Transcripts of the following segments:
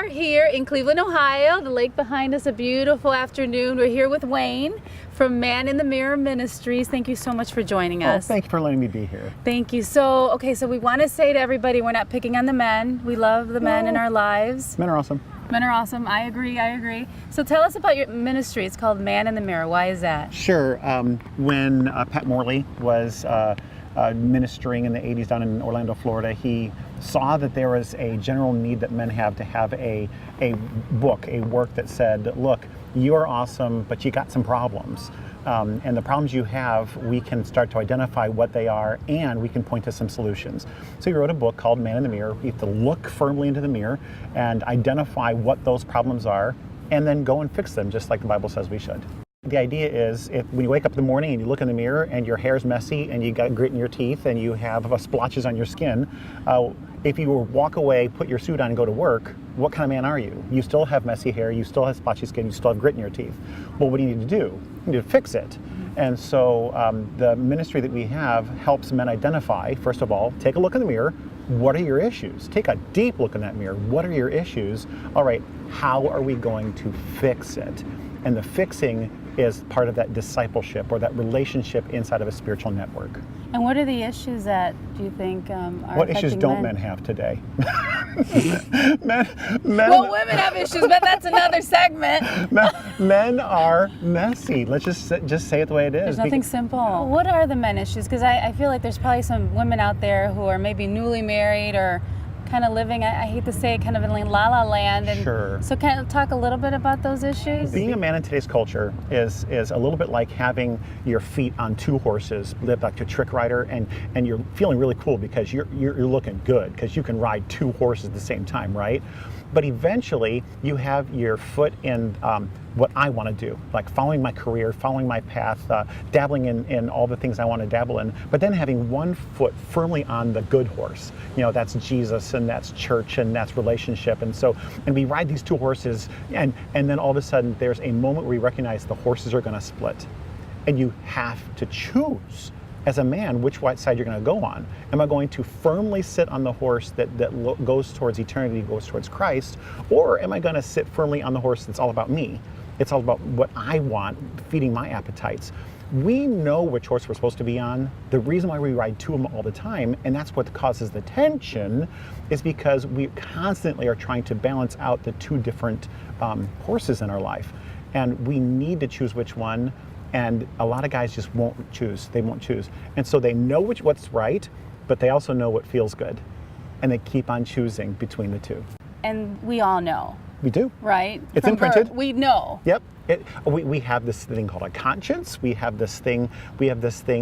are here in Cleveland, Ohio. The lake behind us, a beautiful afternoon. We're here with Wayne from Man in the Mirror Ministries. Thank you so much for joining us. Thank you for letting me be here. Thank you. So we want to say to everybody, we're not picking on the men. We love the men in our lives. Men are awesome. Men are awesome. I agree. So tell us about your ministry. It's called Man in the Mirror. Why is that? Sure. When Pat Morley was ministering in the 80s down in Orlando, Florida, he saw that there was a general need that men have to have a book, a work that said, look, you're awesome, but you got some problems. And the problems you have, we can start to identify what they are, and we can point to some solutions. So he wrote a book called Man in the Mirror. You have to look firmly into the mirror and identify what those problems are, and then go and fix them, just like the Bible says we should. The idea is, when you wake up in the morning and you look in the mirror and your hair's messy and you got grit in your teeth and you have splotches on your skin, if you walk away, put your suit on and go to work, what kind of man are you? You still have messy hair, you still have splotchy skin, you still have grit in your teeth. Well, what do you need to do? You need to fix it. And so the ministry that we have helps men identify, first of all, take a look in the mirror. What are your issues? Take a deep look in that mirror. What are your issues? All right, how are we going to fix it? And the fixing is part of that discipleship or that relationship inside of a spiritual network. And what are the issues that you think are What issues don't men have today? men, well, women have issues, but that's another segment. Men are messy. Let's just say it the way it is. There's nothing simple. What are the men issues? Because I feel like there's probably some women out there who are maybe newly married or kind of living, I hate to say it, kind of in la la land. And sure. So kind of talk a little bit about those issues? Being a man in today's culture is a little bit like having your feet on two horses, live like a trick rider, and you're feeling really cool because you're looking good because you can ride two horses at the same time, right? But eventually you have your foot in what I want to do, like following my career, following my path, dabbling in all the things I want to dabble in, but then having one foot firmly on the good horse. You know, that's Jesus and that's church and that's relationship. And we ride these two horses and then all of a sudden there's a moment where we recognize the horses are going to split. And you have to choose as a man which side you're going to go on. Am I going to firmly sit on the horse that goes towards eternity, goes towards Christ, or am I going to sit firmly on the horse that's all about me? It's all about what I want, feeding my appetites. We know which horse we're supposed to be on. The reason why we ride two of them all the time, and that's what causes the tension, is because we constantly are trying to balance out the two different horses in our life. And we need to choose which one. And a lot of guys just won't choose. They won't choose. And so they know what's right, but they also know what feels good. And they keep on choosing between the two. And we all know. We do. Right? It's imprinted. We know. Yep. We have this thing called a conscience. We have this thing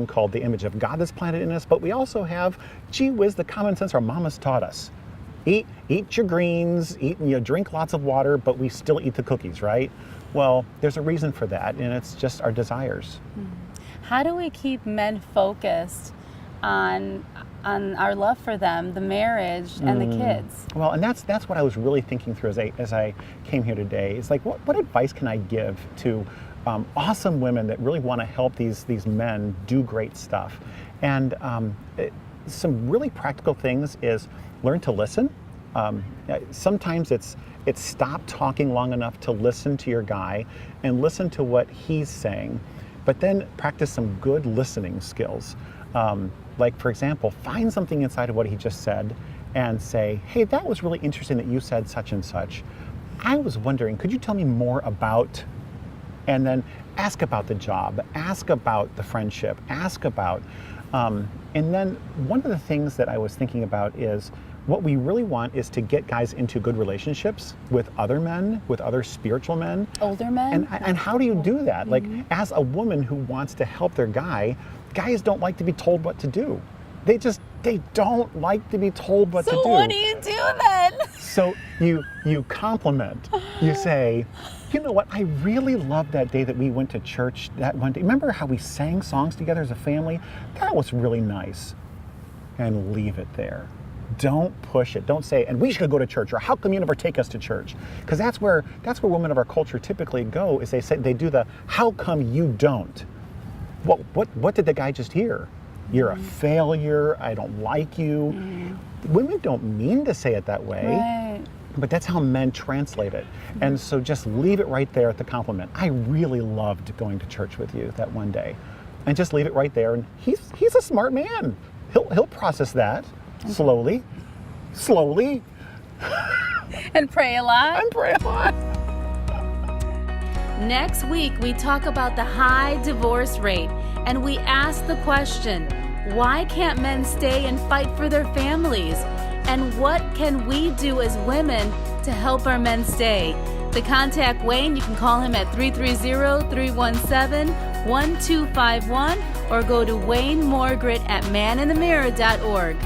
called the image of God that's planted in us. But we also have, gee whiz, the common sense our mamas taught us. Eat your greens, drink lots of water, but we still eat the cookies, right? Well, there's a reason for that, and it's just our desires. How do we keep men focused on our love for them, the marriage, and the kids? Well, and that's what I was really thinking through as I came here today. It's like, what advice can I give to awesome women that really want to help these men do great stuff? And some really practical things is learn to listen. Sometimes it's stop talking long enough to listen to your guy and listen to what he's saying, but then practice some good listening skills. Like, for example, find something inside of what he just said and say, hey, that was really interesting that you said such and such. I was wondering, could you tell me more about, and then ask about the job, ask about the friendship, ask about, and then one of the things that I was thinking about is what we really want is to get guys into good relationships with other men, with other spiritual men. Older men? And how do you do that? Like, as a woman who wants to help their guy, guys don't like to be told what to do. They don't like to be told what to do. So what do you do then? So you compliment. You say, you know what, I really loved that day that we went to church that one day. Remember how we sang songs together as a family? That was really nice. And leave it there. Don't push it. Don't say, and we should go to church, or how come you never take us to church? Because that's where women of our culture typically go, is they do the, how come you don't? What did the guy just hear? You're a failure, I don't like you. Women don't mean to say it that way. Right. But that's how men translate it. And so just leave it right there at the compliment. I really loved going to church with you that one day. And just leave it right there. And he's a smart man. He'll process that slowly. And pray a lot. Next week, we talk about the high divorce rate, and we ask the question, why can't men stay and fight for their families? And what can we do as women to help our men stay? To contact Wayne, you can call him at 330-317-1251 or go to waynemorgret@maninthemirror.org.